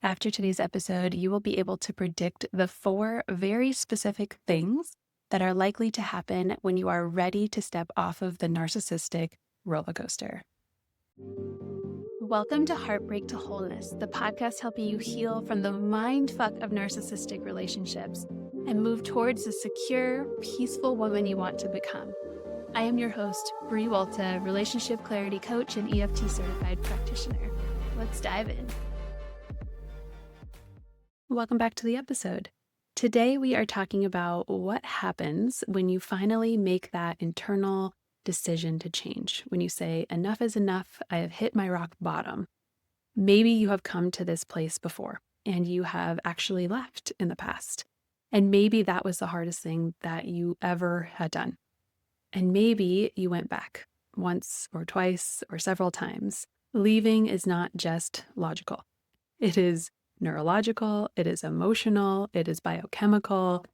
After today's episode, you will be able to predict the 4 very specific things that are likely to happen when you are ready to step off of the narcissistic roller coaster. Welcome to Heartbreak to Wholeness, the podcast helping you heal from the mindfuck of narcissistic relationships and move towards the secure, peaceful woman you want to become. I am your host, Bre Wolta, relationship clarity coach and EFT certified practitioner. Let's dive in. Welcome back to the episode. Today we are talking about what happens when you finally make that internal decision to change. When you say, enough is enough, I have hit my rock bottom. Maybe you have come to this place before and you have actually left in the past. And maybe that was the hardest thing that you ever had done. And maybe you went back once or twice or several times. Leaving is not just logical. It is neurological, it is emotional, it is biochemical.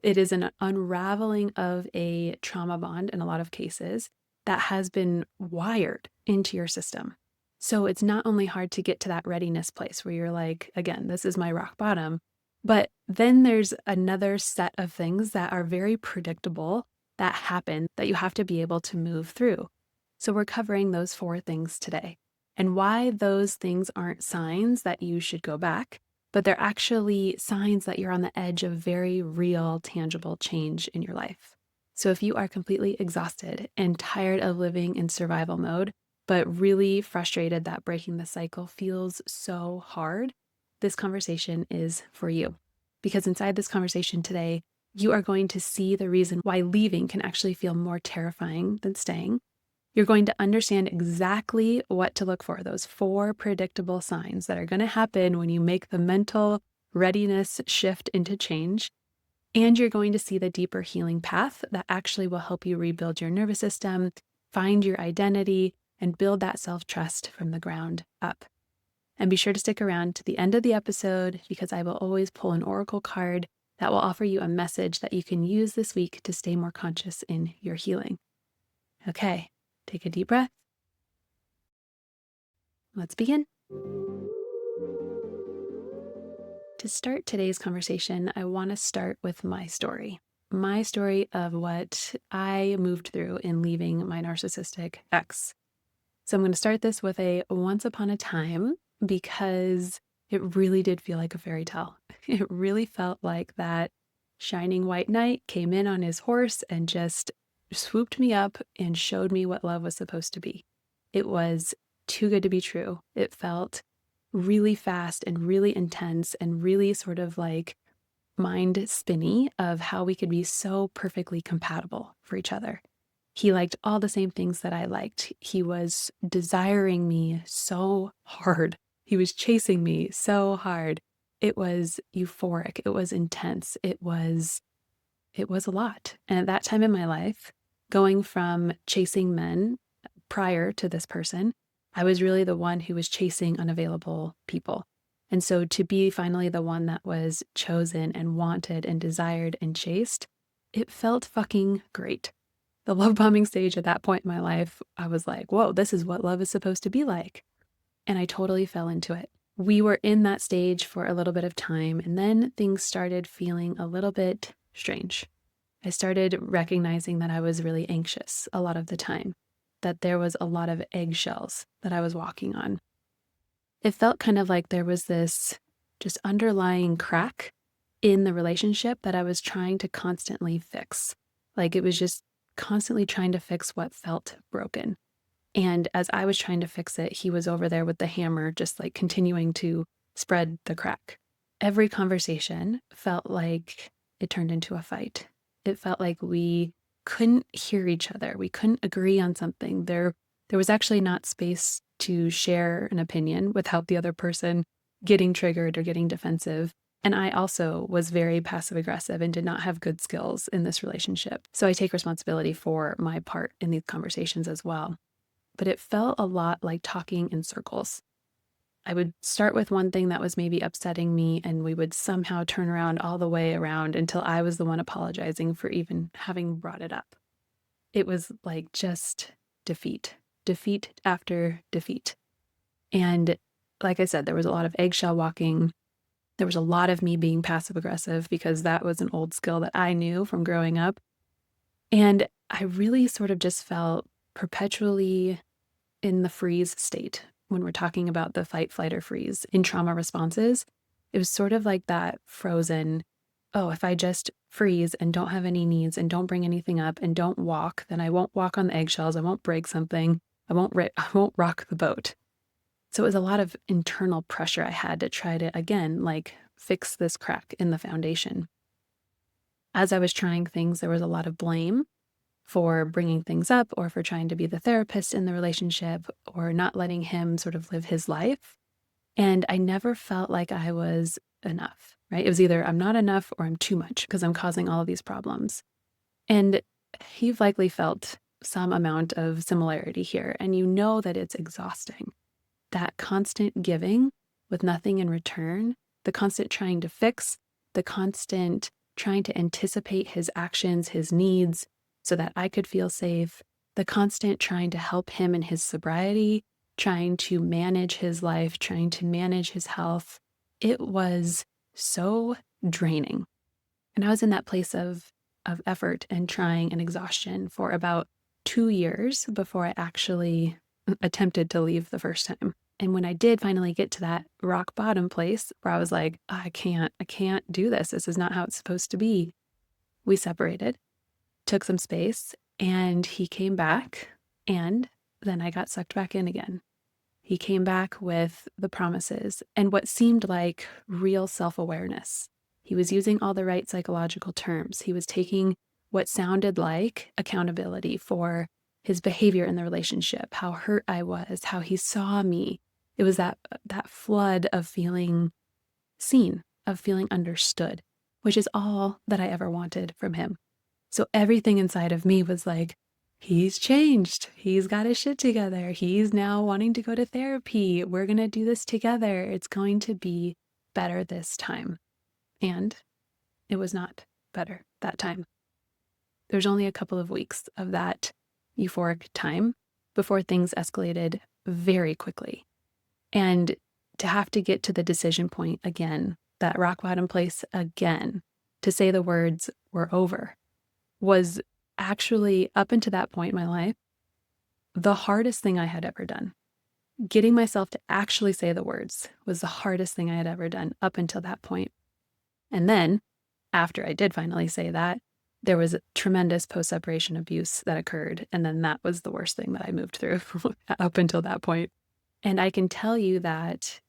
It is an unraveling of a trauma bond in a lot of cases that has been wired into your system. So it's not only hard to get to that readiness place where you're like, again, this is my rock bottom, but then there's another set of things that are very predictable that happen that you have to be able to move through. So we're covering those 4 things today. And why those things aren't signs that you should go back, but they're actually signs that you're on the edge of very real, tangible change in your life. So if you are completely exhausted and tired of living in survival mode, but really frustrated that breaking the cycle feels so hard, this conversation is for you. Because inside this conversation today, you are going to see the reason why leaving can actually feel more terrifying than staying. You're going to understand exactly what to look for, those 4 predictable signs that are going to happen when you make the mental readiness shift into change. And you're going to see the deeper healing path that actually will help you rebuild your nervous system, find your identity, and build that self-trust from the ground up. And be sure to stick around to the end of the episode because I will always pull an oracle card that will offer you a message that you can use this week to stay more conscious in your healing. Okay. Take a deep breath. Let's begin. To start today's conversation, I want to start with my story of what I moved through in leaving my narcissistic ex. So I'm going to start this with a once upon a time because it really did feel like a fairy tale. It really felt like that shining white knight came in on his horse and just swooped me up and showed me what love was supposed to be. It was too good to be true. It felt really fast and really intense and really sort of like mind spinny of how we could be so perfectly compatible for each other. He liked all the same things that I liked. He was desiring me so hard. He was chasing me so hard. It was euphoric. It was intense. It was a lot. And at that time in my life, going from chasing men prior to this person, I was really the one who was chasing unavailable people. And so to be finally the one that was chosen and wanted and desired and chased, it felt fucking great. The love bombing stage at that point in my life, I was like, whoa, this is what love is supposed to be like. And I totally fell into it. We were in that stage for a little bit of time, and then things started feeling a little bit strange. I started recognizing that I was really anxious a lot of the time, that there was a lot of eggshells that I was walking on. It felt kind of like there was this just underlying crack in the relationship that I was trying to constantly fix. Like it was just constantly trying to fix what felt broken. And as I was trying to fix it, he was over there with the hammer, just like continuing to spread the crack. Every conversation felt like it turned into a fight. It felt like we couldn't hear each other. We couldn't agree on something. There was actually not space to share an opinion without the other person getting triggered or getting defensive. And I also was very passive aggressive and did not have good skills in this relationship. So I take responsibility for my part in these conversations as well. But it felt a lot like talking in circles. I would start with one thing that was maybe upsetting me, and we would somehow turn around all the way around until I was the one apologizing for even having brought it up. It was like just defeat after defeat. And like I said, there was a lot of eggshell walking. There was a lot of me being passive aggressive because that was an old skill that I knew from growing up. And I really sort of just felt perpetually in the freeze state when we're talking about the fight, flight, or freeze in trauma responses. It was sort of like that frozen, oh, if I just freeze and don't have any needs and don't bring anything up and don't walk, then I won't walk on the eggshells. I won't break something. I won't rock the boat. So it was a lot of internal pressure I had to try to, again, like fix this crack in the foundation. As I was trying things, there was a lot of blame for bringing things up or for trying to be the therapist in the relationship or not letting him sort of live his life. And I never felt like I was enough, right? It was either I'm not enough or I'm too much because I'm causing all of these problems. And you've likely felt some amount of similarity here, and you know that it's exhausting. That constant giving with nothing in return, the constant trying to fix, the constant trying to anticipate his actions, his needs, so that I could feel safe, the constant trying to help him in his sobriety, trying to manage his life, trying to manage his health. It was so draining. And I was in that place of effort and trying and exhaustion for about 2 years before I actually attempted to leave the first time. And when I did finally get to that rock bottom place where I was like, I can't do this. This is not how it's supposed to be. We separated, took some space, and he came back, and then I got sucked back in again. He came back with the promises and what seemed like real self-awareness. He was using all the right psychological terms. He was taking what sounded like accountability for his behavior in the relationship, how hurt I was, how he saw me. It was that flood of feeling seen, of feeling understood, which is all that I ever wanted from him. So everything inside of me was like, he's changed. He's got his shit together. He's now wanting to go to therapy. We're going to do this together. It's going to be better this time. And it was not better that time. There's only a couple of weeks of that euphoric time before things escalated very quickly. And to have to get to the decision point again, that rock bottom place again, to say the words, we're over, was actually, up until that point in my life, the hardest thing I had ever done. Getting myself to actually say the words was the hardest thing I had ever done up until that point. And then, after I did finally say that, there was a tremendous post-separation abuse that occurred. And then that was the worst thing that I moved through up until that point. And I can tell you that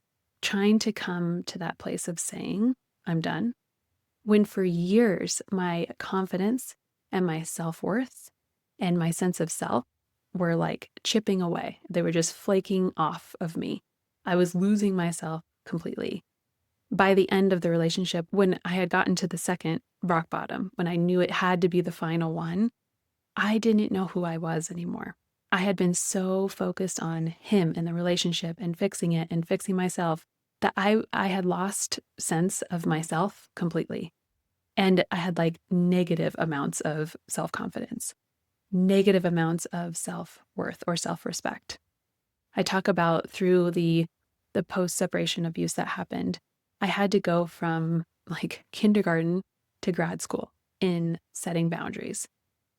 trying to come to that place of saying, I'm done, when for years my confidence and my self-worth and my sense of self were like chipping away. They were just flaking off of me. I was losing myself completely. By the end of the relationship, when I had gotten to the second rock bottom, when I knew it had to be the final one, I didn't know who I was anymore. I had been so focused on him and the relationship and fixing it and fixing myself that I had lost sense of myself completely. And I had like negative amounts of self-confidence, negative amounts of self-worth or self-respect. I talk about through the post-separation abuse that happened, I had to go from like kindergarten to grad school in setting boundaries.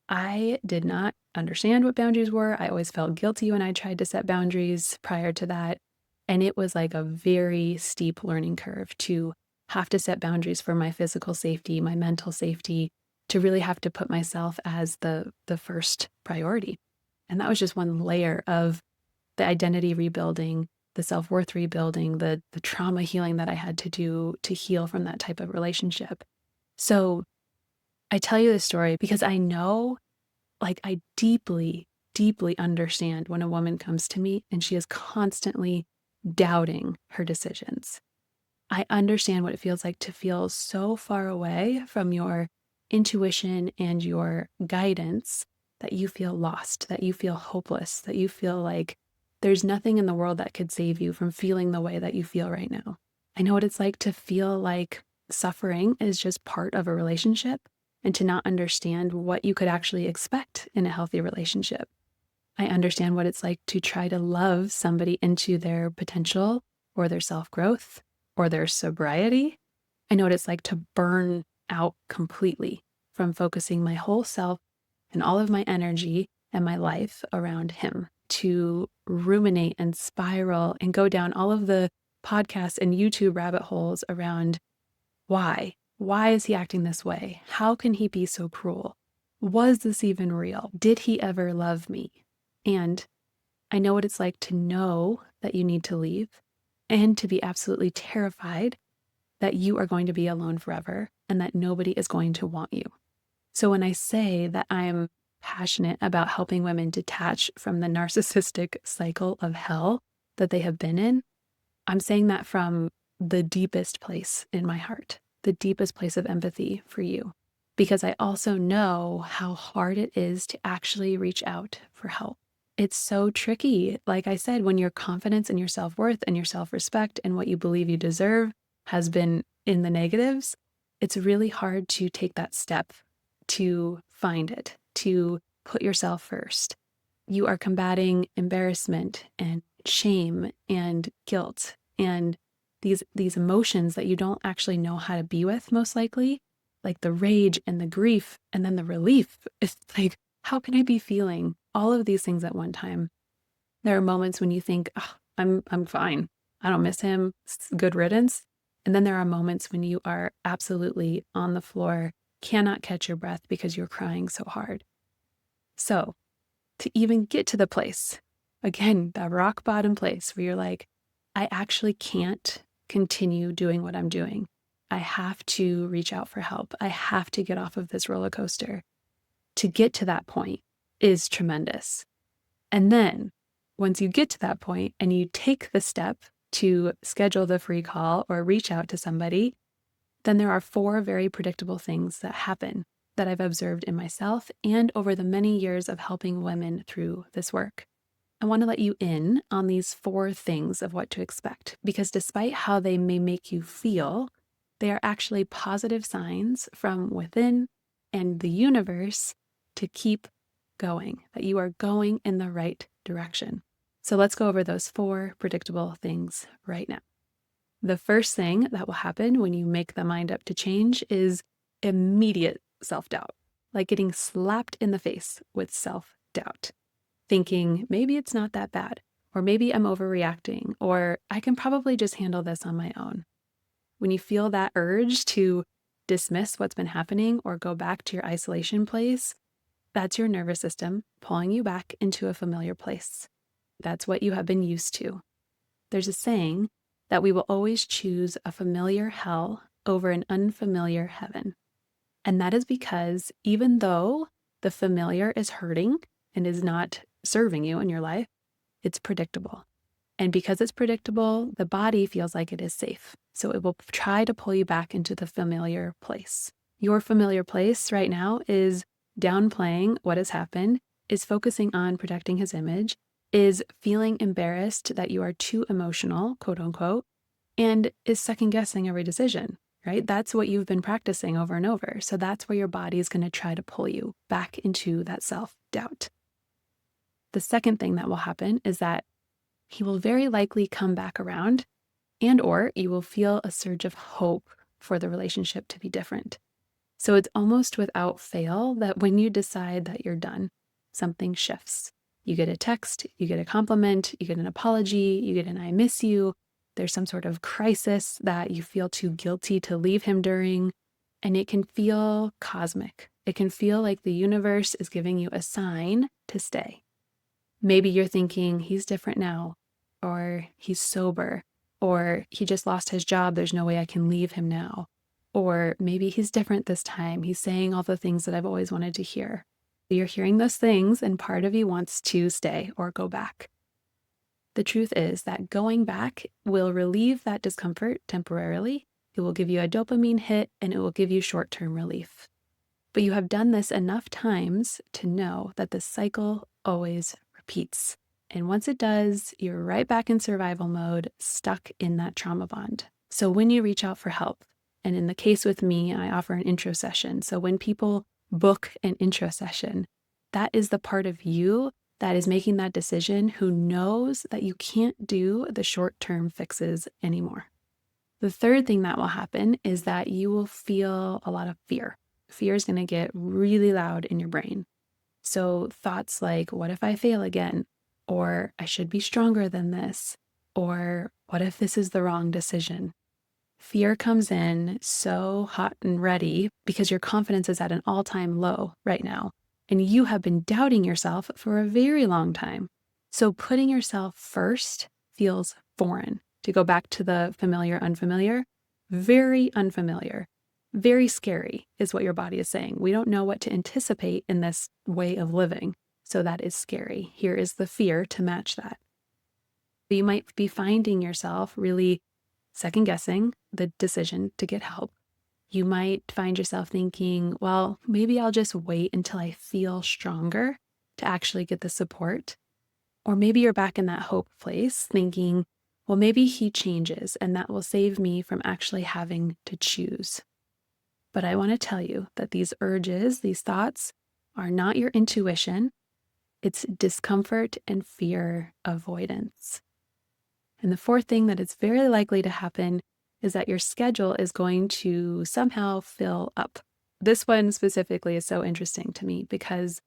I did not understand what boundaries were. I always felt guilty when I tried to set boundaries prior to that. And it was like a very steep learning curve to have to set boundaries for my physical safety, my mental safety, to really have to put myself as the first priority. And that was just one layer of the identity rebuilding, the self-worth rebuilding, the trauma healing that I had to do to heal from that type of relationship. So I tell you this story because I know, like, I deeply, deeply understand when a woman comes to me and she is constantly doubting her decisions. I understand what it feels like to feel so far away from your intuition and your guidance that you feel lost, that you feel hopeless, that you feel like there's nothing in the world that could save you from feeling the way that you feel right now. I know what it's like to feel like suffering is just part of a relationship and to not understand what you could actually expect in a healthy relationship. I understand what it's like to try to love somebody into their potential or their self-growth or their sobriety. I know what it's like to burn out completely from focusing my whole self and all of my energy and my life around him, to ruminate and spiral and go down all of the podcasts and YouTube rabbit holes around why. Why is he acting this way? How can he be so cruel? Was this even real? Did he ever love me? And I know what it's like to know that you need to leave and to be absolutely terrified that you are going to be alone forever and that nobody is going to want you. So when I say that I'm passionate about helping women detach from the narcissistic cycle of hell that they have been in, I'm saying that from the deepest place in my heart, the deepest place of empathy for you, because I also know how hard it is to actually reach out for help. It's so tricky. Like I said, when your confidence in your self-worth and your self-respect and what you believe you deserve has been in the negatives, it's really hard to take that step to find it, to put yourself first. You are combating embarrassment and shame and guilt and these emotions that you don't actually know how to be with, most likely, like the rage and the grief and then the relief. It's like, how can I be feeling all of these things at one time? There are moments when you think, oh, I'm fine. I don't miss him. It's good riddance. And then there are moments when you are absolutely on the floor, cannot catch your breath because you're crying so hard. So to even get to the place, again, that rock bottom place where you're like, I actually can't continue doing what I'm doing. I have to reach out for help. I have to get off of this roller coaster. To get to that point is tremendous. And then once you get to that point and you take the step to schedule the free call or reach out to somebody, then there are 4 very predictable things that happen that I've observed in myself and over the many years of helping women through this work. I want to let you in on these 4 things of what to expect, because despite how they may make you feel, they are actually positive signs from within and the universe to keep going, that you are going in the right direction. So let's go over those 4 predictable things right now. The first thing that will happen when you make the mind up to change is immediate self-doubt, like getting slapped in the face with self-doubt, thinking maybe it's not that bad, or maybe I'm overreacting, or I can probably just handle this on my own. When you feel that urge to dismiss what's been happening or go back to your isolation place, that's your nervous system pulling you back into a familiar place. That's what you have been used to. There's a saying that we will always choose a familiar hell over an unfamiliar heaven. And that is because even though the familiar is hurting and is not serving you in your life, it's predictable. And because it's predictable, the body feels like it is safe. So it will try to pull you back into the familiar place. Your familiar place right now is downplaying what has happened, is focusing on protecting his image, is feeling embarrassed that you are too emotional, quote unquote, and is second guessing every decision, right? That's what you've been practicing over and over. So that's where your body is going to try to pull you back into that self-doubt. The second thing that will happen is that he will very likely come back around, and or you will feel a surge of hope for the relationship to be different. So it's almost without fail that when you decide that you're done, something shifts. You get a text, you get a compliment, you get an apology, you get an I miss you. There's some sort of crisis that you feel too guilty to leave him during, and it can feel cosmic. It can feel like the universe is giving you a sign to stay. Maybe you're thinking he's different now, or he's sober, or he just lost his job. There's no way I can leave him now. Or maybe he's different this time. He's saying all the things that I've always wanted to hear. You're hearing those things and part of you wants to stay or go back. The truth is that going back will relieve that discomfort temporarily. It will give you a dopamine hit and it will give you short-term relief. But you have done this enough times to know that the cycle always repeats. And once it does, you're right back in survival mode, stuck in that trauma bond. So when you reach out for help, and in the case with me, I offer an intro session. So when people book an intro session, that is the part of you that is making that decision who knows that you can't do the short-term fixes anymore. The third thing that will happen is that you will feel a lot of fear. Fear is going to get really loud in your brain. So thoughts like, what if I fail again? Or I should be stronger than this. Or what if this is the wrong decision? Fear comes in so hot and ready because your confidence is at an all-time low right now. And you have been doubting yourself for a very long time. So putting yourself first feels foreign. To go back to the familiar, unfamiliar, very unfamiliar, very scary is what your body is saying. We don't know what to anticipate in this way of living. So that is scary. Here is the fear to match that. You might be finding yourself really second guessing the decision to get help. You might find yourself thinking, well, maybe I'll just wait until I feel stronger to actually get the support. Or maybe you're back in that hope place thinking, well, maybe he changes and that will save me from actually having to choose. But I want to tell you that these urges, these thoughts are not your intuition. It's discomfort and fear avoidance. And the fourth thing that is very likely to happen is that your schedule is going to somehow fill up. This one specifically is so interesting to me because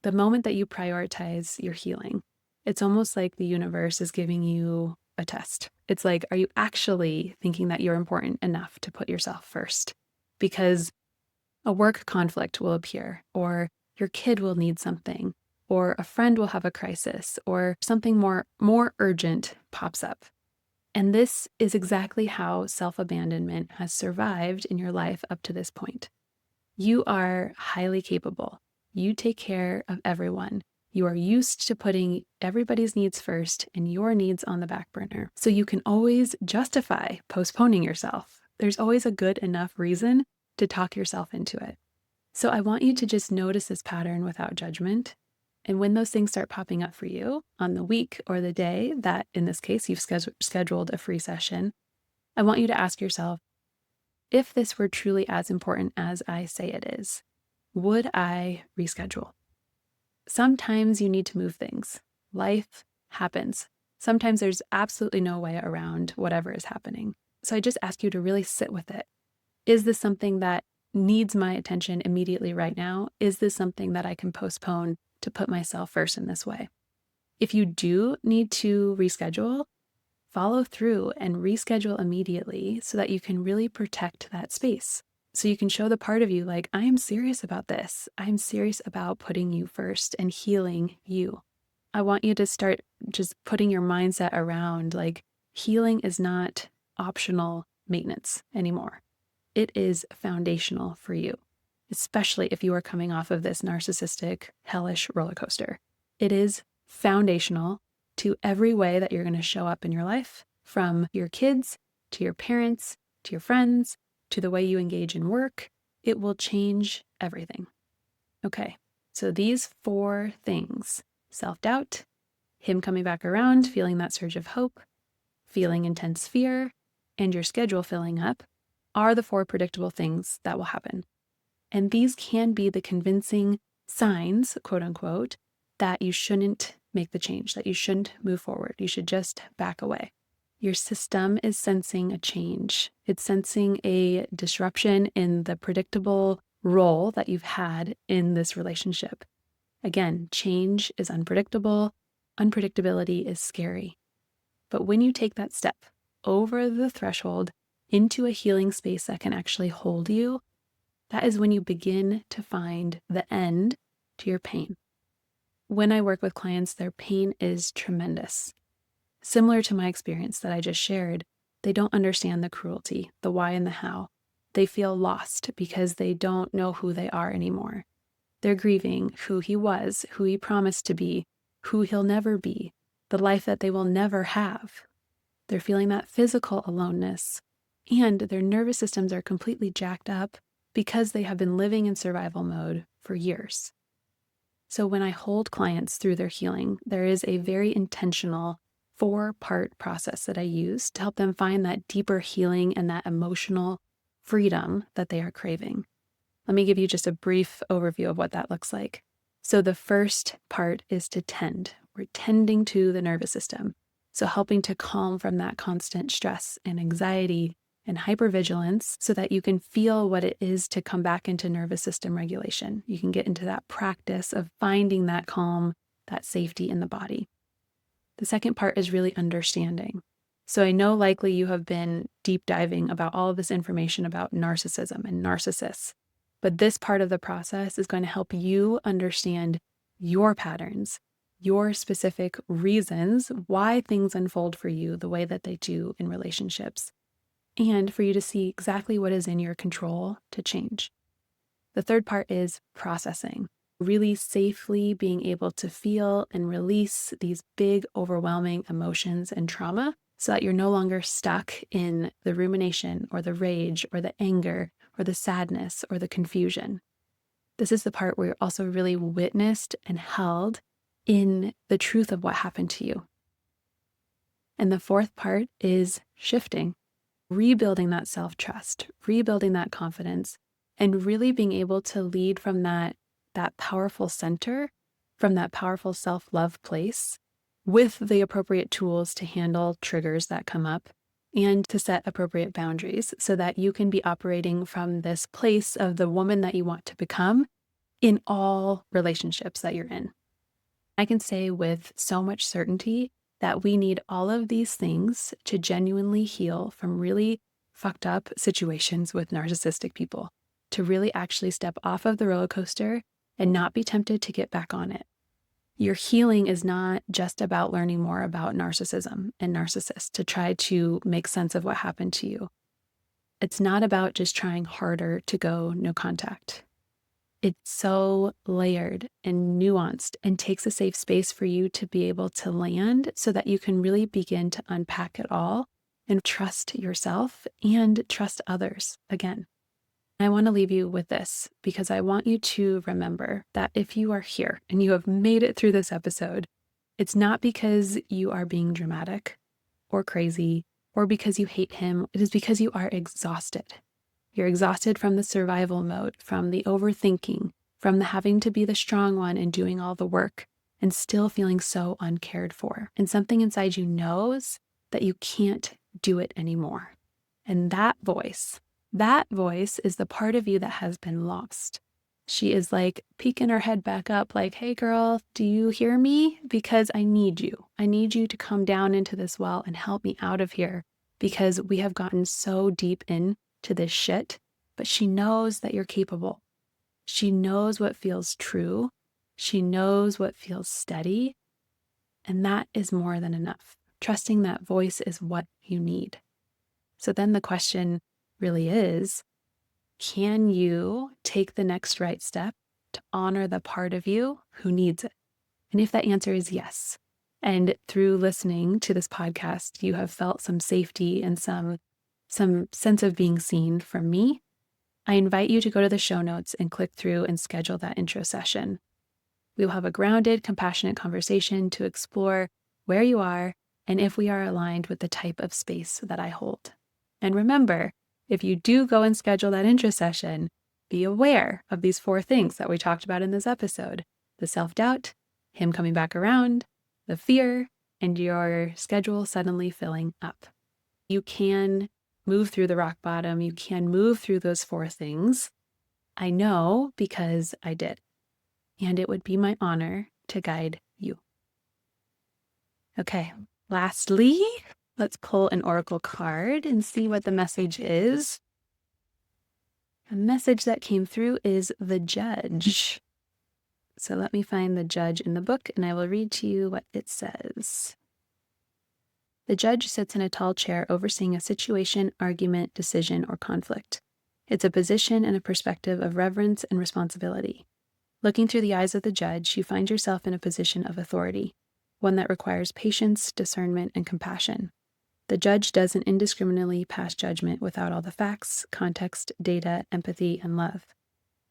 the moment that you prioritize your healing, it's almost like the universe is giving you a test. It's like, are you actually thinking that you're important enough to put yourself first? Because a work conflict will appear, or your kid will need something, or a friend will have a crisis, or something more urgent pops up. And this is exactly how self-abandonment has survived in your life up to this point. You are highly capable. You take care of everyone. You are used to putting everybody's needs first and your needs on the back burner. So you can always justify postponing yourself. There's always a good enough reason to talk yourself into it. So I want you to just notice this pattern without judgment. And when those things start popping up for you on the week or the day that, in this case, you've scheduled a free session, I want you to ask yourself, if this were truly as important as I say it is, would I reschedule? Sometimes you need to move things. Life happens. Sometimes there's absolutely no way around whatever is happening. So I just ask you to really sit with it. Is this something that needs my attention immediately right now? Is this something that I can postpone to put myself first in this way? If you do need to reschedule, follow through and reschedule immediately so that you can really protect that space. So you can show the part of you like, I am serious about this. I'm serious about putting you first and healing you. I want you to start just putting your mindset around like healing is not optional maintenance anymore. It is foundational for you, especially if you are coming off of this narcissistic, hellish roller coaster. It is foundational to every way that you're going to show up in your life, from your kids to your parents, to your friends, to the way you engage in work. It will change everything. Okay, so these 4 things, self-doubt, him coming back around, feeling that surge of hope, feeling intense fear, and your schedule filling up, are the 4 predictable things that will happen. And these can be the convincing signs, quote unquote, that you shouldn't make the change, that you shouldn't move forward. You should just back away. Your system is sensing a change. It's sensing a disruption in the predictable role that you've had in this relationship. Again, change is unpredictable. Unpredictability is scary. But when you take that step over the threshold into a healing space that can actually hold you, that is when you begin to find the end to your pain. When I work with clients, their pain is tremendous. Similar to my experience that I just shared, they don't understand the cruelty, the why and the how. They feel lost because they don't know who they are anymore. They're grieving who he was, who he promised to be, who he'll never be, the life that they will never have. They're feeling that physical aloneness, and their nervous systems are completely jacked up because they have been living in survival mode for years. So when I hold clients through their healing, there is a very intentional 4-part process that I use to help them find that deeper healing and that emotional freedom that they are craving. Let me give you just a brief overview of what that looks like. So the first part is to tend. We're tending to the nervous system. So helping to calm from that constant stress and anxiety and hypervigilance so that you can feel what it is to come back into nervous system regulation. You can get into that practice of finding that calm, that safety in the body. The second part is really understanding. So I know likely you have been deep diving about all of this information about narcissism and narcissists, but this part of the process is going to help you understand your patterns, your specific reasons why things unfold for you the way that they do in relationships, and for you to see exactly what is in your control to change. The third part is processing, really safely being able to feel and release these big, overwhelming emotions and trauma so that you're no longer stuck in the rumination or the rage or the anger or the sadness or the confusion. This is the part where you're also really witnessed and held in the truth of what happened to you. And the fourth part is shifting, rebuilding that self-trust, rebuilding that confidence, and really being able to lead from that powerful center, from that powerful self-love place, with the appropriate tools to handle triggers that come up and to set appropriate boundaries so that you can be operating from this place of the woman that you want to become in all relationships that you're in. I can say with so much certainty that we need all of these things to genuinely heal from really fucked up situations with narcissistic people, to really actually step off of the roller coaster and not be tempted to get back on it. Your healing is not just about learning more about narcissism and narcissists to try to make sense of what happened to you. It's not about just trying harder to go no contact. It's so layered and nuanced and takes a safe space for you to be able to land so that you can really begin to unpack it all and trust yourself and trust others again. I want to leave you with this because I want you to remember that if you are here and you have made it through this episode, it's not because you are being dramatic or crazy or because you hate him. It is because you are exhausted. You're exhausted from the survival mode, from the overthinking, from the having to be the strong one and doing all the work and still feeling so uncared for. And something inside you knows that you can't do it anymore. And that voice is the part of you that has been lost. She is like peeking her head back up like, hey girl, do you hear me? Because I need you. I need you to come down into this well and help me out of here because we have gotten so deep into this shit. But she knows that you're capable. She knows what feels true. She knows what feels steady. And that is more than enough. Trusting that voice is what you need. So then the question really is, can you take the next right step to honor the part of you who needs it? And if that answer is yes, and through listening to this podcast, you have felt some safety and some sense of being seen from me, I invite you to go to the show notes and click through and schedule that intro session. We will have a grounded, compassionate conversation to explore where you are and if we are aligned with the type of space that I hold. And remember, if you do go and schedule that intro session, be aware of these 4 things that we talked about in this episode: the self-doubt, him coming back around, the fear, and your schedule suddenly filling up. You can move through the rock bottom. You can move through those 4 things. I know because I did. And it would be my honor to guide you. Okay, lastly, let's pull an oracle card and see what the message is. The message that came through is the Judge. So let me find the Judge in the book and I will read to you what it says. The Judge sits in a tall chair overseeing a situation, argument, decision, or conflict. It's a position and a perspective of reverence and responsibility. Looking through the eyes of the Judge, you find yourself in a position of authority, one that requires patience, discernment, and compassion. The Judge doesn't indiscriminately pass judgment without all the facts, context, data, empathy, and love.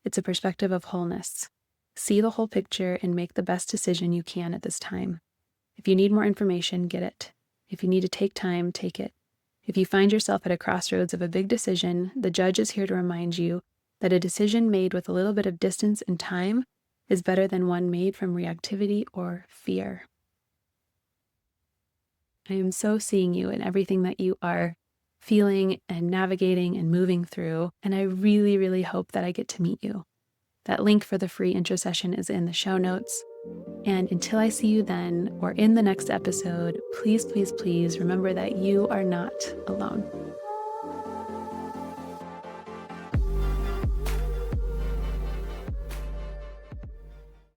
It's a perspective of wholeness. See the whole picture and make the best decision you can at this time. If you need more information, get it. If you need to take time, take it. If you find yourself at a crossroads of a big decision, the Judge is here to remind you that a decision made with a little bit of distance and time is better than one made from reactivity or fear. I am so seeing you in everything that you are feeling and navigating and moving through, and I really, really hope that I get to meet you. That link for the free intro session is in the show notes. And until I see you then or in the next episode, please, please, please remember that you are not alone.